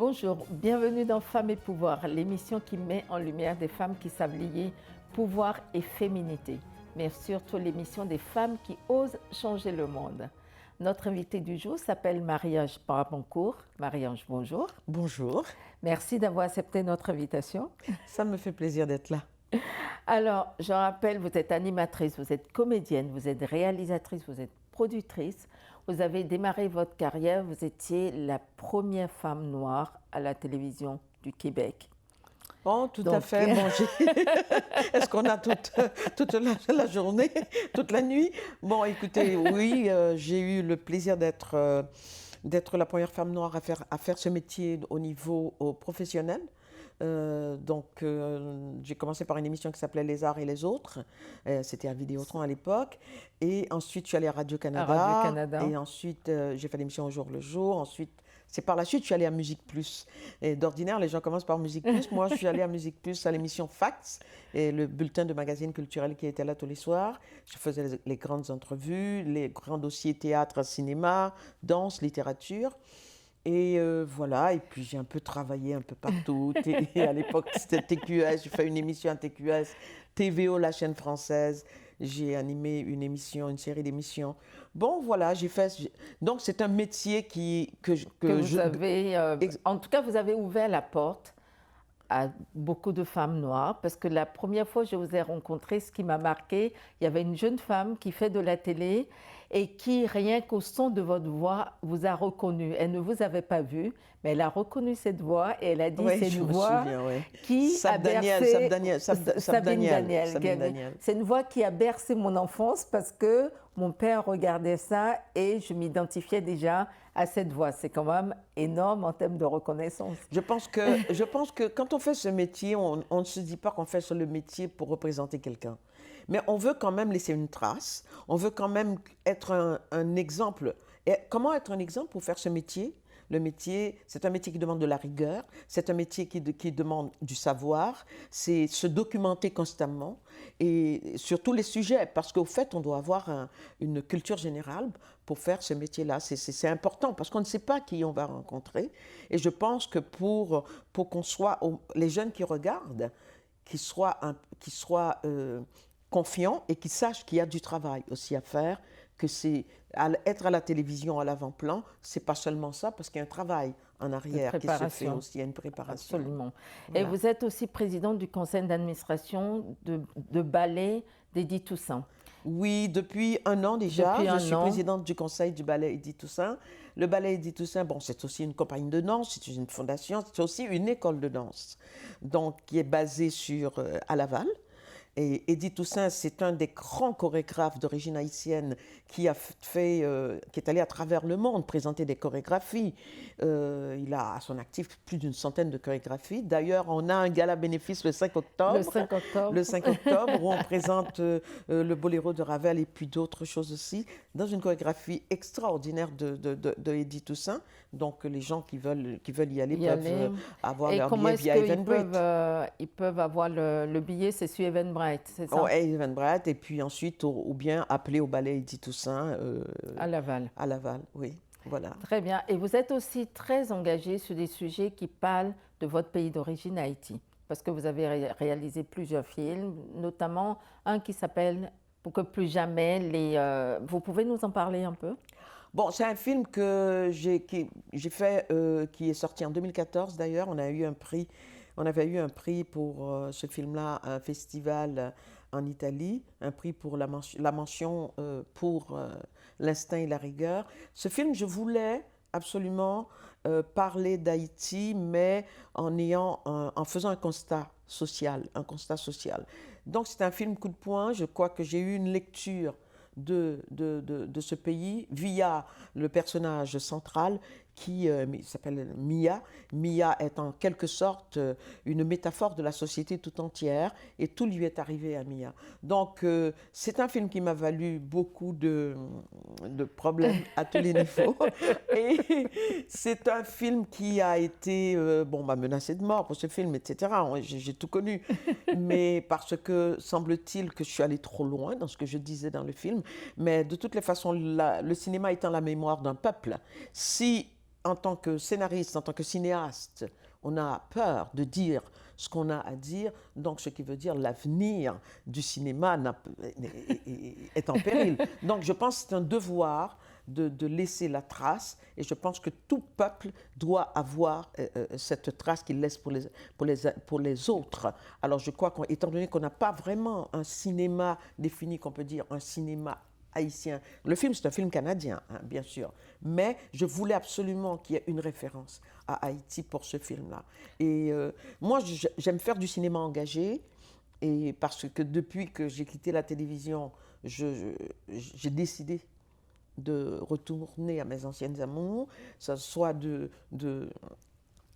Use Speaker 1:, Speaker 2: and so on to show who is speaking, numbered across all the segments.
Speaker 1: Bonjour, bienvenue dans Femmes et Pouvoir, l'émission qui met en lumière des femmes qui savent lier pouvoir et féminité, mais surtout l'émission des femmes qui osent changer le monde. Notre invitée du jour s'appelle Marie-Ange Brabancourt. Marie-Ange, bonjour.
Speaker 2: Bonjour.
Speaker 1: Merci d'avoir accepté notre invitation.
Speaker 2: Ça me fait plaisir d'être là.
Speaker 1: Alors, je rappelle, vous êtes animatrice, vous êtes comédienne, vous êtes réalisatrice, vous êtes productrice. Vous avez démarré votre carrière, vous étiez la première femme noire à la télévision du Québec.
Speaker 2: Oh, tout à fait. Bon, est-ce qu'on a toute la journée, toute la nuit? Bon, écoutez, oui, j'ai eu le plaisir d'être la première femme noire à faire ce métier au niveau professionnel. J'ai commencé par une émission qui s'appelait Les Arts et les Autres. C'était à Vidéotron à l'époque. Et ensuite, je suis allée à Radio-Canada.
Speaker 1: À Radio-Canada.
Speaker 2: Et ensuite, j'ai fait l'émission Au jour le jour. Ensuite, c'est par la suite, je suis allée à Musique Plus. Et d'ordinaire, les gens commencent par Musique Plus. Moi, je suis allée à Musique Plus à l'émission Facts, et le bulletin de magazine culturel qui était là tous les soirs. Je faisais les grandes entrevues, les grands dossiers théâtre, cinéma, danse, littérature. Et voilà, et puis j'ai un peu travaillé un peu partout. Et à l'époque, c'était TQS, j'ai fait une émission à TQS, TVO, la chaîne française. J'ai animé une série d'émissions. Bon, voilà, j'ai fait... Donc, c'est un métier que
Speaker 1: vous avez... en tout cas, vous avez ouvert la porte à beaucoup de femmes noires, parce que la première fois que je vous ai rencontré, ce qui m'a marqué, il y avait une jeune femme qui fait de la télé et qui, rien qu'au son de votre voix, vous a reconnu. Elle ne vous avait pas vu, mais elle a reconnu cette voix et elle a dit c'est une voix qui a bercé... Sabine Daniel. C'est une voix qui a bercé mon enfance parce que mon père regardait ça et je m'identifiais déjà à cette voix. C'est quand même énorme en termes de reconnaissance.
Speaker 2: Je pense que quand on fait ce métier, on ne se dit pas qu'on fait le métier pour représenter quelqu'un. Mais on veut quand même laisser une trace, on veut quand même être un exemple. Et comment être un exemple pour faire ce métier ? Le métier, c'est un métier qui demande de la rigueur, c'est un métier qui demande du savoir, c'est se documenter constamment et sur tous les sujets, parce qu'au fait, on doit avoir une culture générale pour faire ce métier-là. C'est important parce qu'on ne sait pas qui on va rencontrer. Et je pense que pour qu'on soit, les jeunes qui regardent, qui soient confiants et qui sachent qu'il y a du travail aussi à faire, que être à la télévision à l'avant-plan, c'est pas seulement ça, parce qu'il y a un travail en arrière qui se fait aussi, il y a une préparation.
Speaker 1: Absolument. Voilà. Et vous êtes aussi présidente du conseil d'administration de ballet d'Edith Toussaint.
Speaker 2: Oui, depuis un an déjà, je suis présidente du conseil du ballet Edith Toussaint. Le ballet Edith Toussaint, bon, c'est aussi une compagnie de danse, c'est une fondation, c'est aussi une école de danse, donc qui est basée à Laval. Et Edith Toussaint, c'est un des grands chorégraphes d'origine haïtienne qui est allé à travers le monde présenter des chorégraphies. Il a à son actif plus d'une centaine de chorégraphies. D'ailleurs, on a un gala bénéfice le 5 octobre. Le 5 octobre, où on présente le boléro de Ravel et puis d'autres choses aussi, dans une chorégraphie extraordinaire de Edith Toussaint. Donc, les gens qui veulent y aller peuvent avoir leur billet via Eventbrite.
Speaker 1: Ils peuvent avoir le billet, c'est sur Eventbrite. C'est ça?
Speaker 2: Eventbrite, et puis ensuite, ou bien appeler au ballet Edith Toussaint.
Speaker 1: À Laval.
Speaker 2: À Laval, oui. Voilà.
Speaker 1: Très bien. Et vous êtes aussi très engagée sur des sujets qui parlent de votre pays d'origine, Haïti. Parce que vous avez réalisé plusieurs films, notamment un qui s'appelle « Pour que plus jamais ». Vous pouvez nous en parler un peu?
Speaker 2: Bon, c'est un film que j'ai fait, qui est sorti en 2014 d'ailleurs. On avait eu un prix pour ce film-là, un festival en Italie, un prix pour la mention pour l'instinct et la rigueur. Ce film, je voulais absolument parler d'Haïti, mais en faisant un constat social, Donc c'est un film coup de poing. Je crois que j'ai eu une lecture de ce pays via le personnage central qui s'appelle Mia. Mia est en quelque sorte une métaphore de la société tout entière, et tout lui est arrivé à Mia. Donc c'est un film qui m'a valu beaucoup de problèmes à tous les niveaux. Et c'est un film qui a été m'a menacé de mort pour ce film, etc. J'ai tout connu. Mais parce que semble-t-il que je suis allée trop loin dans ce que je disais dans le film. Mais de toutes les façons, le cinéma étant la mémoire d'un peuple, si en tant que scénariste, en tant que cinéaste, on a peur de dire ce qu'on a à dire, donc ce qui veut dire l'avenir du cinéma est en péril. Donc je pense que c'est un devoir de laisser la trace, et je pense que tout peuple doit avoir cette trace qu'il laisse pour les autres. Alors je crois qu'étant donné qu'on n'a pas vraiment un cinéma défini, qu'on peut dire un cinéma haïtien. Le film, c'est un film canadien, hein, bien sûr. Mais je voulais absolument qu'il y ait une référence à Haïti pour ce film-là. Et moi, j'aime faire du cinéma engagé. Et parce que depuis que j'ai quitté la télévision, j'ai décidé de retourner à mes anciennes amours, que ce soit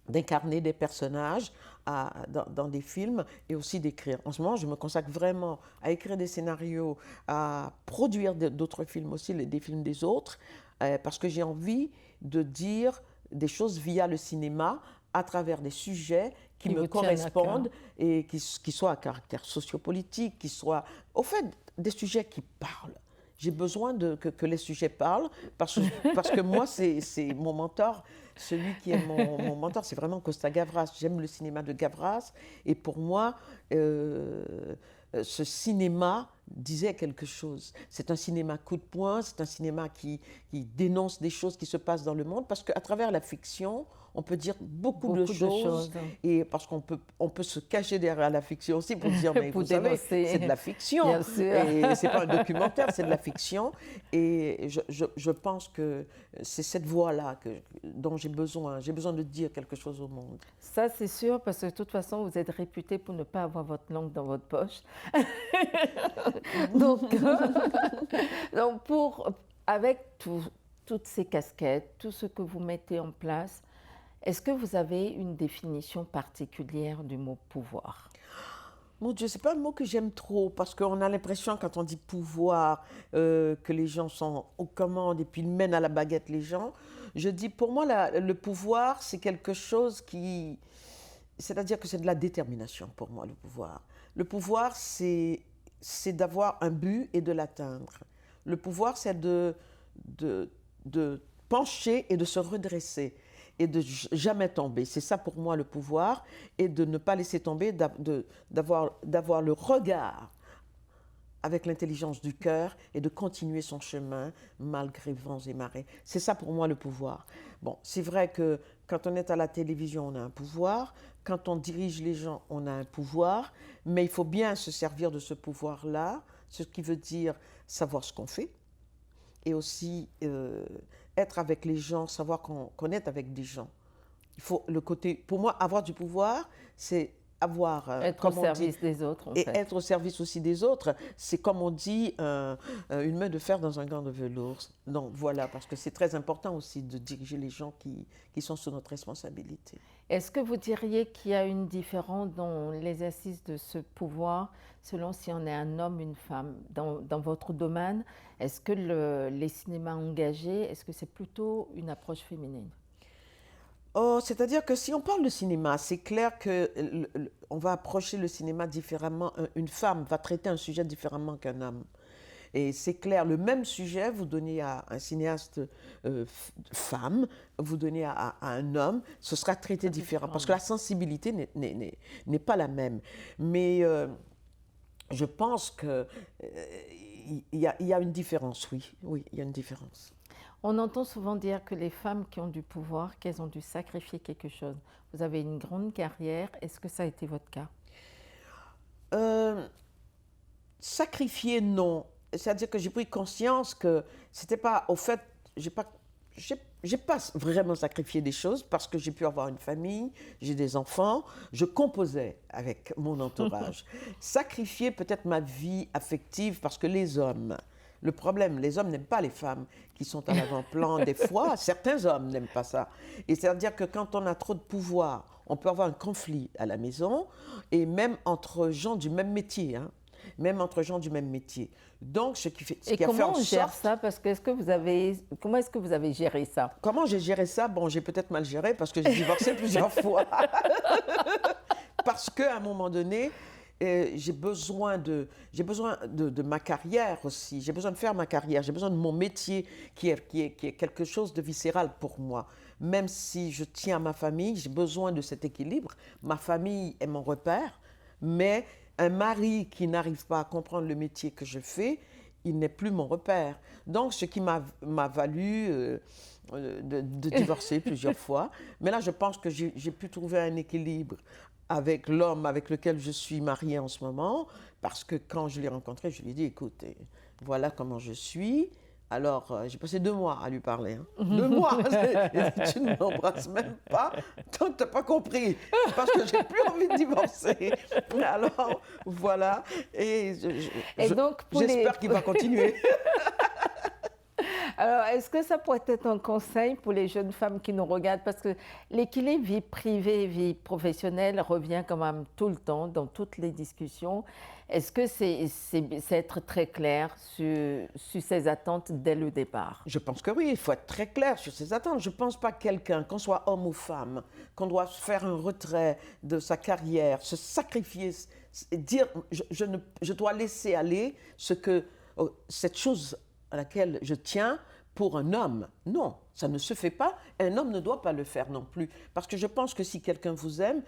Speaker 2: d'incarner des personnages dans des films et aussi d'écrire. En ce moment, je me consacre vraiment à écrire des scénarios, à produire d'autres films aussi, des films des autres, parce que j'ai envie de dire des choses via le cinéma à travers des sujets qui me correspondent et qui soient à caractère sociopolitique, qui soient, au fait, des sujets qui parlent. J'ai besoin que les sujets parlent parce que moi, c'est mon mentor. Celui qui est mon mentor, c'est vraiment Costa Gavras. J'aime le cinéma de Gavras. Et pour moi, ce cinéma disait quelque chose. C'est un cinéma coup de poing, c'est un cinéma qui dénonce des choses qui se passent dans le monde, parce qu'à travers la fiction, on peut dire beaucoup de choses. Et parce qu'on peut se cacher derrière la fiction aussi pour dire, mais vous savez, c'est de la fiction.
Speaker 1: Bien sûr.
Speaker 2: Et c'est pas un documentaire, c'est de la fiction. Et je pense que c'est cette voie-là dont j'ai besoin. J'ai besoin de dire quelque chose au monde.
Speaker 1: Ça, c'est sûr, parce que de toute façon, vous êtes réputé pour ne pas avoir votre langue dans votre poche. donc, avec toutes ces casquettes, tout ce que vous mettez en place, est-ce que vous avez une définition particulière du mot pouvoir?
Speaker 2: Mon Dieu, c'est pas un mot que j'aime trop, parce qu'on a l'impression, quand on dit pouvoir, que les gens sont aux commandes et puis ils mènent à la baguette les gens. Je dis, pour moi, le pouvoir, c'est quelque chose qui... C'est-à-dire que c'est de la détermination, pour moi, le pouvoir. Le pouvoir, c'est d'avoir un but et de l'atteindre. Le pouvoir, c'est de pencher et de se redresser et de jamais tomber. C'est ça pour moi le pouvoir, et de ne pas laisser tomber, d'avoir le regard avec l'intelligence du cœur et de continuer son chemin malgré vents et marées. C'est ça pour moi le pouvoir. Bon, c'est vrai que quand on est à la télévision, on a un pouvoir. Quand on dirige les gens, on a un pouvoir. Mais il faut bien se servir de ce pouvoir-là, ce qui veut dire savoir ce qu'on fait. Et aussi être avec les gens, savoir qu'on est avec des gens. Il faut le côté... Pour moi, avoir du pouvoir, c'est avoir...
Speaker 1: être au service des autres, en
Speaker 2: et
Speaker 1: fait.
Speaker 2: être au service aussi des autres. C'est comme on dit, une main de fer dans un gant de velours. Donc voilà, parce que c'est très important aussi de diriger les gens qui sont sous notre responsabilité.
Speaker 1: Est-ce que vous diriez qu'il y a une différence dans l'exercice de ce pouvoir selon si on est un homme ou une femme? Dans votre domaine, est-ce que les cinémas engagés, est-ce que c'est plutôt une approche féminine?
Speaker 2: Oh, c'est-à-dire que si on parle de cinéma, c'est clair qu'on va approcher le cinéma différemment. Une femme va traiter un sujet différemment qu'un homme. Et c'est clair, le même sujet, vous donnez à un cinéaste femme, vous donnez à un homme, ce sera traité différemment. Parce que la sensibilité n'est pas la même. Mais je pense qu'il y a une différence, oui. Oui, il y a une différence.
Speaker 1: On entend souvent dire que les femmes qui ont du pouvoir, qu'elles ont dû sacrifier quelque chose. Vous avez une grande carrière, est-ce que ça a été votre cas?
Speaker 2: Sacrifier, non. C'est-à-dire que j'ai pris conscience que c'était pas... Au fait, j'ai pas vraiment sacrifié des choses parce que j'ai pu avoir une famille, j'ai des enfants, je composais avec mon entourage. Sacrifier peut-être ma vie affective parce que les hommes... Le problème, les hommes n'aiment pas les femmes qui sont à l'avant-plan des fois. Certains hommes n'aiment pas ça. Et c'est-à-dire que quand on a trop de pouvoir, on peut avoir un conflit à la maison, et même entre gens du même métier. Hein, même entre gens du même métier. Donc, ce qui a fait en sorte...
Speaker 1: Et comment on gère ça? Parce que comment est-ce que vous avez géré ça?
Speaker 2: Comment j'ai géré ça? Bon, j'ai peut-être mal géré parce que j'ai divorcé plusieurs fois. Parce qu'à un moment donné... j'ai besoin de ma carrière aussi, j'ai besoin de faire ma carrière, j'ai besoin de mon métier qui est quelque chose de viscéral pour moi. même si je tiens à ma famille, j'ai besoin de cet équilibre. Ma famille est mon repère, mais un mari qui n'arrive pas à comprendre le métier que je fais, il n'est plus mon repère. Donc, ce qui m'a valu de divorcer plusieurs fois. Mais là, je pense que j'ai pu trouver un équilibre avec l'homme avec lequel je suis mariée en ce moment, parce que quand je l'ai rencontré, je lui ai dit, écoute, voilà comment je suis. Alors, j'ai passé 2 mois à lui parler. Hein. 2 mois. Tu ne m'embrasses même pas. Toi, tu n'as pas compris. Parce que j'ai plus envie de divorcer. Alors, voilà. Et
Speaker 1: donc,
Speaker 2: j'espère qu'il va continuer.
Speaker 1: Alors, est-ce que ça pourrait être un conseil pour les jeunes femmes qui nous regardent? Parce que l'équilibre vie privée, vie professionnelle revient quand même tout le temps dans toutes les discussions. Est-ce que c'est être très clair sur ses attentes dès le départ?
Speaker 2: Je pense que oui, il faut être très clair sur ses attentes. Je ne pense pas que quelqu'un, qu'on soit homme ou femme, qu'on doit faire un retrait de sa carrière, se sacrifier, dire je dois laisser aller cette chose à laquelle je tiens pour un homme. Non, ça ne se fait pas. Un homme ne doit pas le faire non plus. Parce que je pense que si quelqu'un vous aime,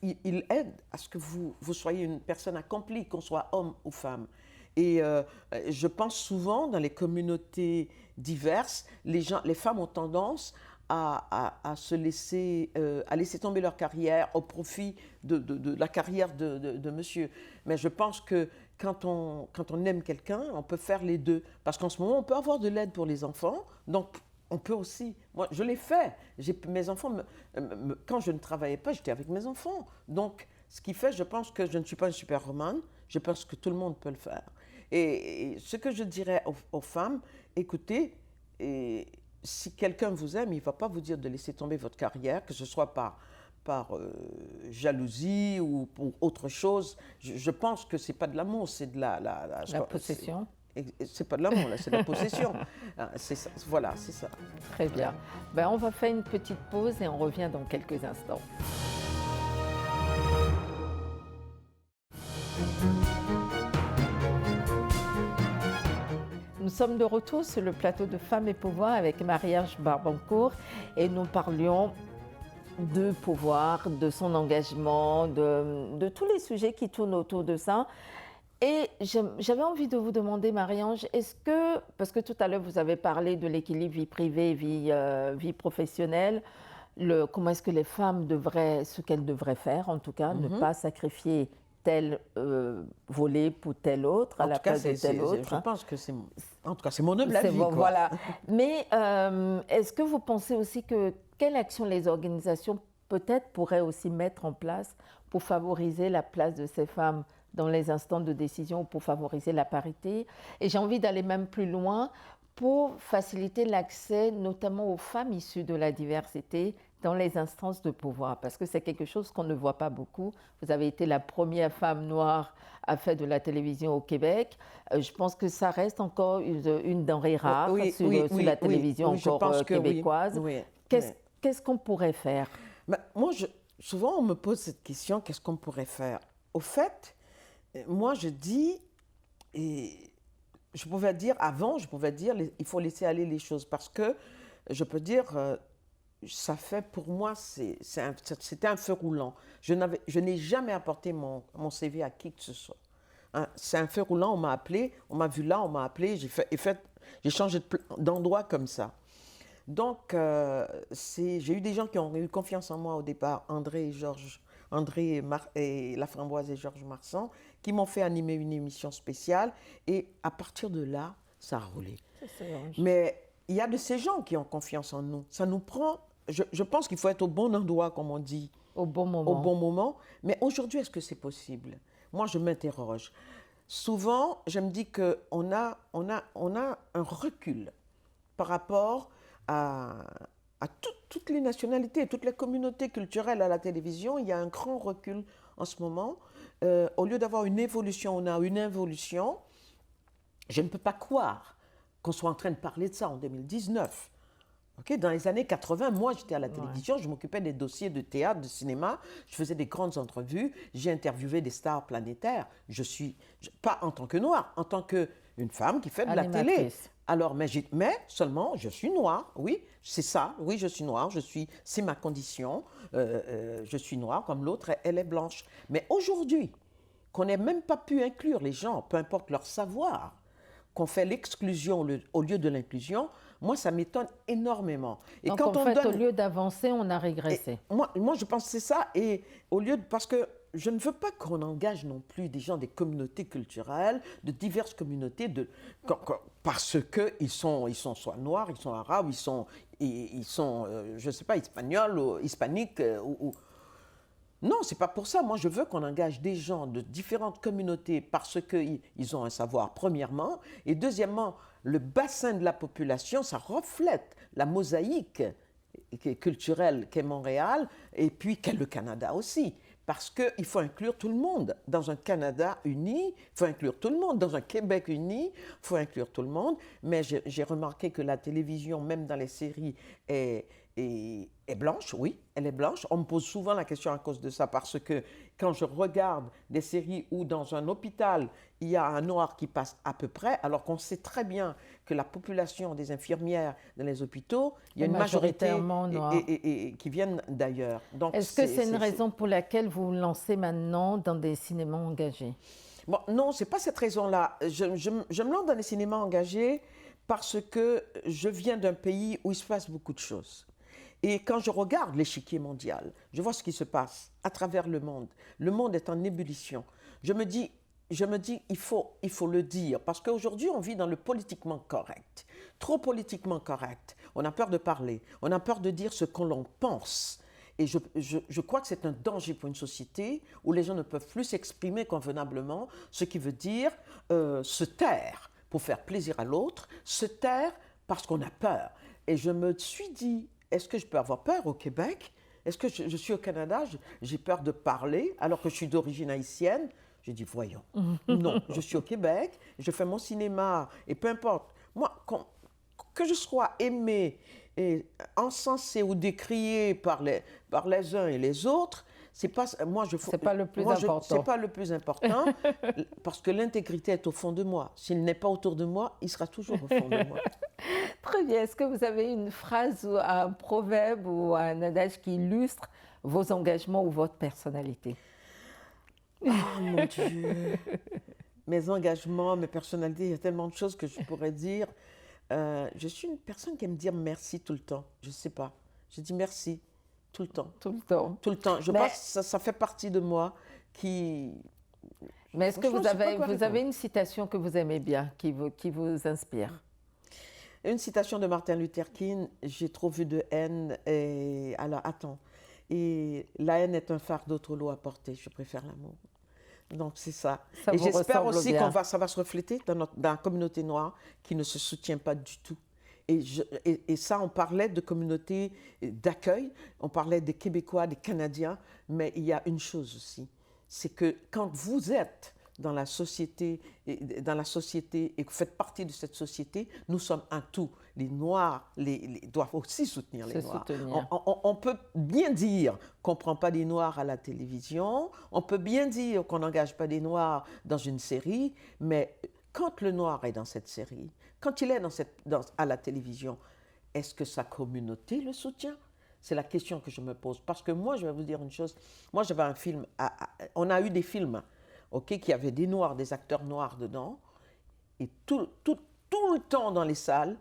Speaker 2: il aide à ce que vous soyez une personne accomplie, qu'on soit homme ou femme. Et je pense souvent, dans les communautés diverses, les femmes ont tendance à se laisser, à laisser tomber leur carrière au profit de la carrière de monsieur. Mais je pense que quand on aime quelqu'un, on peut faire les deux. Parce qu'en ce moment, on peut avoir de l'aide pour les enfants. Donc, on peut aussi... Moi, je l'ai fait. Mes enfants, quand je ne travaillais pas, j'étais avec mes enfants. Donc, ce qui fait, je pense que je ne suis pas une superwoman. Je pense que tout le monde peut le faire. Et ce que je dirais aux femmes, écoutez, si quelqu'un vous aime, il ne va pas vous dire de laisser tomber votre carrière, que ce soit par jalousie ou pour autre chose. Je pense que ce n'est pas de l'amour, c'est de la
Speaker 1: possession.
Speaker 2: C'est pas de l'amour, là, c'est de la possession. C'est ça, voilà, c'est ça.
Speaker 1: Très bien. Ben, on va faire une petite pause et on revient dans quelques instants. Nous sommes de retour sur le plateau de Femmes et Pouvoir avec Marie-Ange Barbancourt et nous parlions de pouvoir, de son engagement, de tous les sujets qui tournent autour de ça. Et j'avais envie de vous demander, Marie-Ange, parce que tout à l'heure vous avez parlé de l'équilibre vie privée, vie professionnelle, comment est-ce que les femmes ce qu'elles devraient faire en tout cas, ne pas sacrifier tel volet pour tel autre, à la place de tel autre.
Speaker 2: Je pense que en tout cas, c'est mon humble avis.
Speaker 1: Voilà. Mais est-ce que vous pensez aussi quelle action les organisations peut-être pourraient aussi mettre en place pour favoriser la place de ces femmes dans les instances de décision, pour favoriser la parité? Et j'ai envie d'aller même plus loin pour faciliter l'accès notamment aux femmes issues de la diversité dans les instances de pouvoir, parce que c'est quelque chose qu'on ne voit pas beaucoup. Vous avez été la première femme noire à faire de la télévision au Québec. Je pense que ça reste encore une denrée rare sur la télévision encore québécoise. Qu'est-ce qu'on pourrait faire?
Speaker 2: Moi, souvent, on me pose cette question, qu'est-ce qu'on pourrait faire? Au fait, moi, je dis, et je pouvais dire, il faut laisser aller les choses, parce que je peux dire... ça fait pour moi, c'était un feu roulant. Je n'ai jamais apporté mon CV à qui que ce soit. Hein, c'est un feu roulant, on m'a appelé, on m'a vu là, on m'a appelé, j'ai changé d'endroit comme ça. Donc, j'ai eu des gens qui ont eu confiance en moi au départ, André et Laframboise et Georges Marsan, qui m'ont fait animer une émission spéciale. Et à partir de là, ça a roulé. Mais il y a de ces gens qui ont confiance en nous. Ça nous prend... Je pense qu'il faut être au bon endroit, comme on dit.
Speaker 1: Au bon moment.
Speaker 2: Au bon moment. Mais aujourd'hui, est-ce que c'est possible? Moi, je m'interroge. Souvent, je me dis qu'on a un recul par rapport à toutes les nationalités, toutes les communautés culturelles à la télévision. Il y a un grand recul en ce moment. Au lieu d'avoir une évolution, on a une involution. Je ne peux pas croire qu'on soit en train de parler de ça en 2019. Okay? Dans les années 80, moi, j'étais à la télévision, je m'occupais des dossiers de théâtre, de cinéma, je faisais des grandes entrevues, j'ai interviewé des stars planétaires. Pas en tant que noire, en tant qu'une femme qui fait de la télé. Alors, mais seulement, je suis noire, oui, c'est ça, oui, je suis noire, c'est ma condition, je suis noire comme l'autre, elle est blanche. Mais aujourd'hui, qu'on n'ait même pas pu inclure les gens, peu importe leur savoir, qu'on fait l'exclusion au lieu de l'inclusion, moi, ça m'étonne énormément.
Speaker 1: Et donc, en fait, au lieu d'avancer, on a régressé.
Speaker 2: Moi, je pense que c'est ça. Et au lieu de... Parce que je ne veux pas qu'on engage non plus des gens des communautés culturelles, de diverses communautés, parce qu'ils sont soit noirs, ils sont arabes, ils sont je ne sais pas, espagnols ou hispaniques. Non, c'est pas pour ça. Moi, je veux qu'on engage des gens de différentes communautés parce qu'ils ont un savoir, premièrement. Et deuxièmement, le bassin de la population, ça reflète la mosaïque culturelle qu'est Montréal et puis qu'est le Canada aussi. Parce qu'il faut inclure tout le monde. Dans un Canada uni, il faut inclure tout le monde. Dans un Québec uni, il faut inclure tout le monde. Mais j'ai remarqué que la télévision, même dans les séries, est blanche, oui, elle est blanche. On me pose souvent la question à cause de ça, parce que quand je regarde des séries où dans un hôpital, il y a un noir qui passe à peu près, alors qu'on sait très bien que la population des infirmières dans les hôpitaux, il y a une majorité qui viennent d'ailleurs.
Speaker 1: Est-ce que c'est une raison pour laquelle vous vous lancez maintenant dans des cinémas engagés?
Speaker 2: Bon, non, ce n'est pas cette raison-là. Je me lance dans les cinémas engagés parce que je viens d'un pays où il se passe beaucoup de choses. Et quand je regarde l'échiquier mondial, je vois ce qui se passe à travers le monde. Le monde est en ébullition. Je me dis, il faut le dire, parce qu'aujourd'hui, on vit dans le politiquement correct. Trop politiquement correct. On a peur de parler, on a peur de dire ce que l'on pense. Et je crois que c'est un danger pour une société où les gens ne peuvent plus s'exprimer convenablement, ce qui veut dire se taire pour faire plaisir à l'autre, se taire parce qu'on a peur. Et je me suis dit, est-ce que je peux avoir peur au Québec? Est-ce que je suis au Canada, j'ai peur de parler alors que je suis d'origine haïtienne? J'ai dit, voyons, non, je suis au Québec, je fais mon cinéma, et peu importe, moi, que je sois aimé et encensé ou décrié par les uns et les autres, c'est pas le plus important. C'est pas le plus important, parce que l'intégrité est au fond de moi. S'il n'est pas autour de moi, il sera toujours au fond de moi.
Speaker 1: Très bien. Est-ce que vous avez une phrase ou un proverbe ou un adage qui illustre vos engagements ou votre personnalité?
Speaker 2: Oh mon Dieu! Mes engagements, mes personnalités, il y a tellement de choses que je pourrais dire. Je suis une personne qui aime dire merci tout le temps. Je ne sais pas. Je dis merci tout le temps.
Speaker 1: Tout le temps.
Speaker 2: Tout le temps. Je pense que ça fait partie de moi qui...
Speaker 1: Mais est-ce que vous avez une citation que vous aimez bien, qui vous inspire?
Speaker 2: Une citation de Martin Luther King, j'ai trop vu de haine, et alors attends, et la haine est un fardeau trop lourd à porter, je préfère l'amour. Donc c'est ça. Et j'espère aussi que ça va se refléter dans la communauté noire qui ne se soutient pas du tout. Et ça, on parlait de communauté d'accueil, on parlait des Québécois, des Canadiens, mais il y a une chose aussi, c'est que quand vous êtes dans la société et que vous faites partie de cette société, nous sommes un tout. Les Noirs doivent aussi soutenir les Noirs. On peut bien dire qu'on ne prend pas des Noirs à la télévision, on peut bien dire qu'on n'engage pas des Noirs dans une série, mais quand le Noir est dans cette série, quand il est à la télévision, est-ce que sa communauté le soutient? C'est la question que je me pose. Parce que moi, je vais vous dire une chose, moi j'avais un film, on a eu des films, qui avaient des Noirs, des acteurs noirs dedans, et tout le temps dans les salles,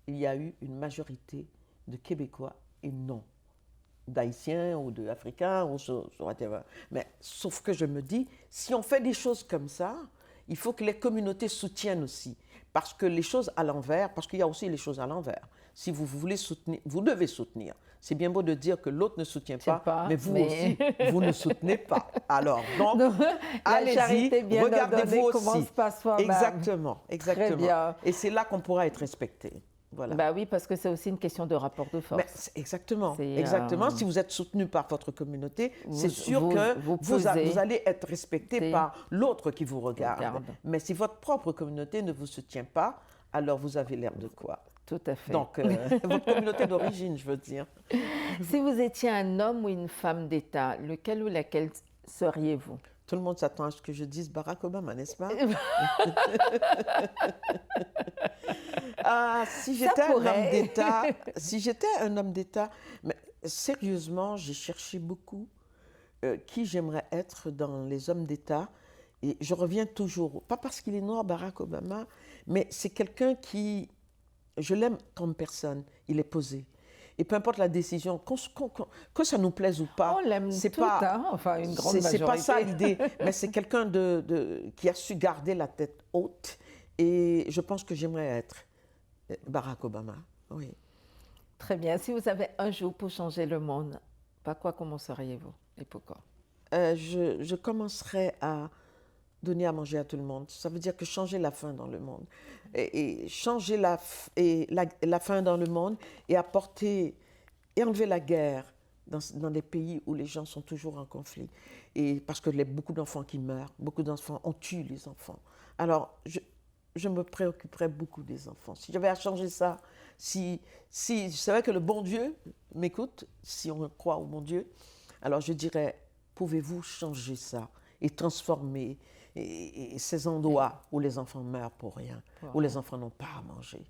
Speaker 2: il y a eu une majorité de Québécois et non d'Haïtiens ou d'Africains ou whatever. Mais sauf que je me dis, si on fait des choses comme ça, il faut que les communautés soutiennent aussi. Parce que les choses à l'envers, parce qu'il y a aussi les choses à l'envers. Si vous voulez soutenir, vous devez soutenir. C'est bien beau de dire que l'autre ne soutient pas, mais vous aussi, vous ne soutenez pas. Alors, donc allez-y, regardez-vous aussi.
Speaker 1: Commence par soi-même.
Speaker 2: Exactement.
Speaker 1: Très bien.
Speaker 2: Et c'est là qu'on pourra être respecté. Voilà.
Speaker 1: Bah oui, parce que c'est aussi une question de rapport de force.
Speaker 2: Mais exactement. Si vous êtes soutenu par votre communauté, c'est sûr que vous allez être respecté par l'autre qui vous regarde. Mais si votre propre communauté ne vous soutient pas, alors vous avez l'air de quoi?
Speaker 1: Tout à fait.
Speaker 2: Donc, votre communauté d'origine, je veux dire.
Speaker 1: Si vous étiez un homme ou une femme d'État, lequel ou laquelle seriez-vous?
Speaker 2: Tout le monde s'attend à ce que je dise Barack Obama, n'est-ce pas? Ah, si j'étais un homme
Speaker 1: pourrait.
Speaker 2: d'État, si j'étais un homme d'État, mais sérieusement, j'ai cherché beaucoup qui j'aimerais être dans les hommes d'État. Et je reviens toujours, pas parce qu'il est noir, Barack Obama, mais c'est quelqu'un qui, je l'aime comme personne, il est posé. Et peu importe la décision, que ça nous plaise ou pas,
Speaker 1: On l'aime
Speaker 2: c'est
Speaker 1: toutes,
Speaker 2: pas,
Speaker 1: hein, enfin une grande
Speaker 2: c'est pas ça
Speaker 1: majorité.
Speaker 2: l'idée, mais c'est quelqu'un qui a su garder la tête haute. Et je pense que j'aimerais être Barack Obama. Oui.
Speaker 1: Très bien. Si vous avez un jour pour changer le monde, par quoi commenceriez-vous et pourquoi?
Speaker 2: Je commencerai à donner à manger à tout le monde. Ça veut dire que changer la faim dans le monde. Et changer la faim dans le monde et apporter et enlever la guerre dans des pays où les gens sont toujours en conflit. Et parce que beaucoup d'enfants qui meurent, beaucoup d'enfants, on tue les enfants. Alors, je me préoccuperais beaucoup des enfants. Si j'avais à changer ça, si c'est vrai que le bon Dieu m'écoute, si on croit au bon Dieu, alors je dirais, pouvez-vous changer ça et transformer ces endroits où les enfants meurent pour rien, où les enfants n'ont pas à manger.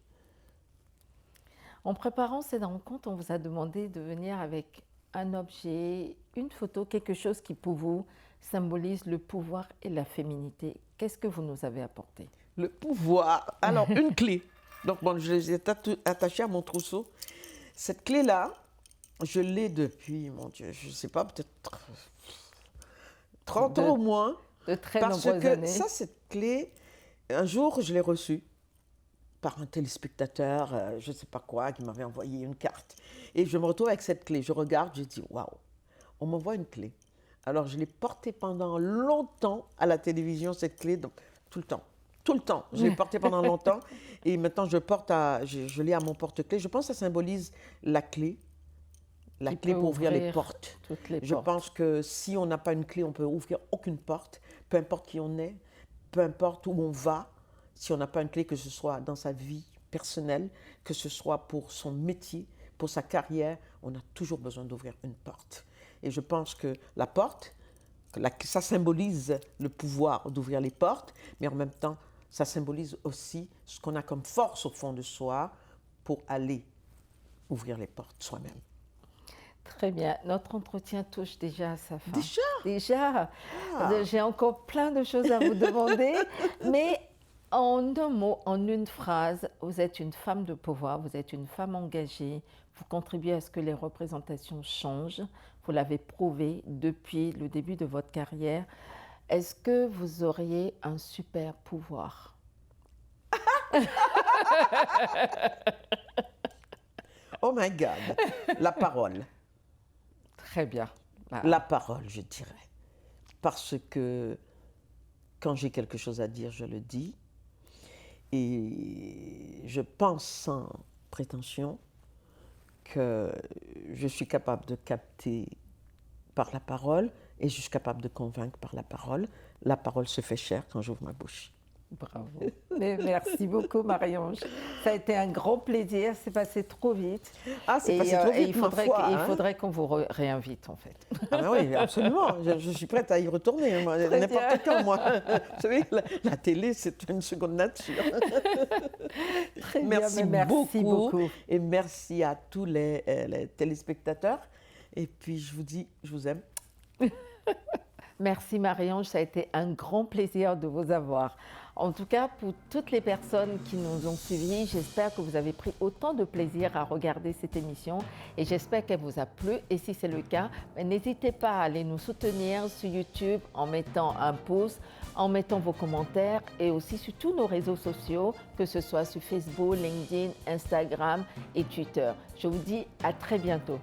Speaker 1: En préparant cette rencontre, on vous a demandé de venir avec un objet, une photo, quelque chose qui pour vous symbolise le pouvoir et la féminité. Qu'est-ce que vous nous avez apporté?
Speaker 2: Le pouvoir. Alors, une clé. Donc, bon, je les ai attachée à mon trousseau. Cette clé-là, je l'ai depuis, mon Dieu, je ne sais pas, peut-être 30 ans au moins.
Speaker 1: De très
Speaker 2: parce
Speaker 1: nombreuses
Speaker 2: que
Speaker 1: années.
Speaker 2: ça, cette clé, un jour, je l'ai reçue par un téléspectateur, je ne sais pas quoi, qui m'avait envoyé une carte. Et je me retrouve avec cette clé. Je regarde, je dis, waouh, on m'envoie une clé. Alors, je l'ai portée pendant longtemps à la télévision, cette clé, donc, tout le temps. Tout le temps. Je l'ai portée pendant longtemps. Et maintenant, je l'ai à mon porte-clés. Je pense que ça symbolise la clé. La clé pour ouvrir les portes.
Speaker 1: Toutes les
Speaker 2: Je
Speaker 1: portes.
Speaker 2: pense que si on n'a pas une clé, on peut ouvrir aucune porte, peu importe qui on est, peu importe où on va. Si on n'a pas une clé, que ce soit dans sa vie personnelle, que ce soit pour son métier, pour sa carrière, on a toujours besoin d'ouvrir une porte. Et je pense que la porte, ça symbolise le pouvoir d'ouvrir les portes, mais en même temps, ça symbolise aussi ce qu'on a comme force au fond de soi pour aller ouvrir les portes soi-même.
Speaker 1: Très bien. Notre entretien touche déjà à sa fin.
Speaker 2: Déjà?
Speaker 1: Déjà.
Speaker 2: Ah.
Speaker 1: J'ai encore plein de choses à vous demander, mais en un mot, en une phrase, vous êtes une femme de pouvoir, vous êtes une femme engagée, vous contribuez à ce que les représentations changent, vous l'avez prouvé depuis le début de votre carrière. Est-ce que vous auriez un super pouvoir?
Speaker 2: Oh my God, la parole.
Speaker 1: Très bien.
Speaker 2: La parole, je dirais. Parce que quand j'ai quelque chose à dire, je le dis. Et je pense sans prétention que je suis capable de capter par la parole et je suis capable de convaincre par la parole. La parole se fait chère quand j'ouvre ma bouche.
Speaker 1: Bravo. Mais merci beaucoup, Marie-Ange. Ça a été un grand plaisir. C'est passé trop vite.
Speaker 2: Ah, c'est passé trop vite, ma foi,
Speaker 1: il
Speaker 2: hein.
Speaker 1: faudrait qu'on vous réinvite, en fait.
Speaker 2: Ah ben oui, absolument. Je suis prête à y retourner, moi, n'importe quand, moi. Vous savez, la télé, c'est une seconde nature.
Speaker 1: Très
Speaker 2: Merci,
Speaker 1: bien, merci beaucoup.
Speaker 2: Et merci à tous les téléspectateurs. Et puis, je vous dis, je vous aime.
Speaker 1: Merci Marie-Ange, ça a été un grand plaisir de vous avoir. En tout cas, pour toutes les personnes qui nous ont suivis, j'espère que vous avez pris autant de plaisir à regarder cette émission et j'espère qu'elle vous a plu. Et si c'est le cas, n'hésitez pas à aller nous soutenir sur YouTube en mettant un pouce, en mettant vos commentaires et aussi sur tous nos réseaux sociaux, que ce soit sur Facebook, LinkedIn, Instagram et Twitter. Je vous dis à très bientôt.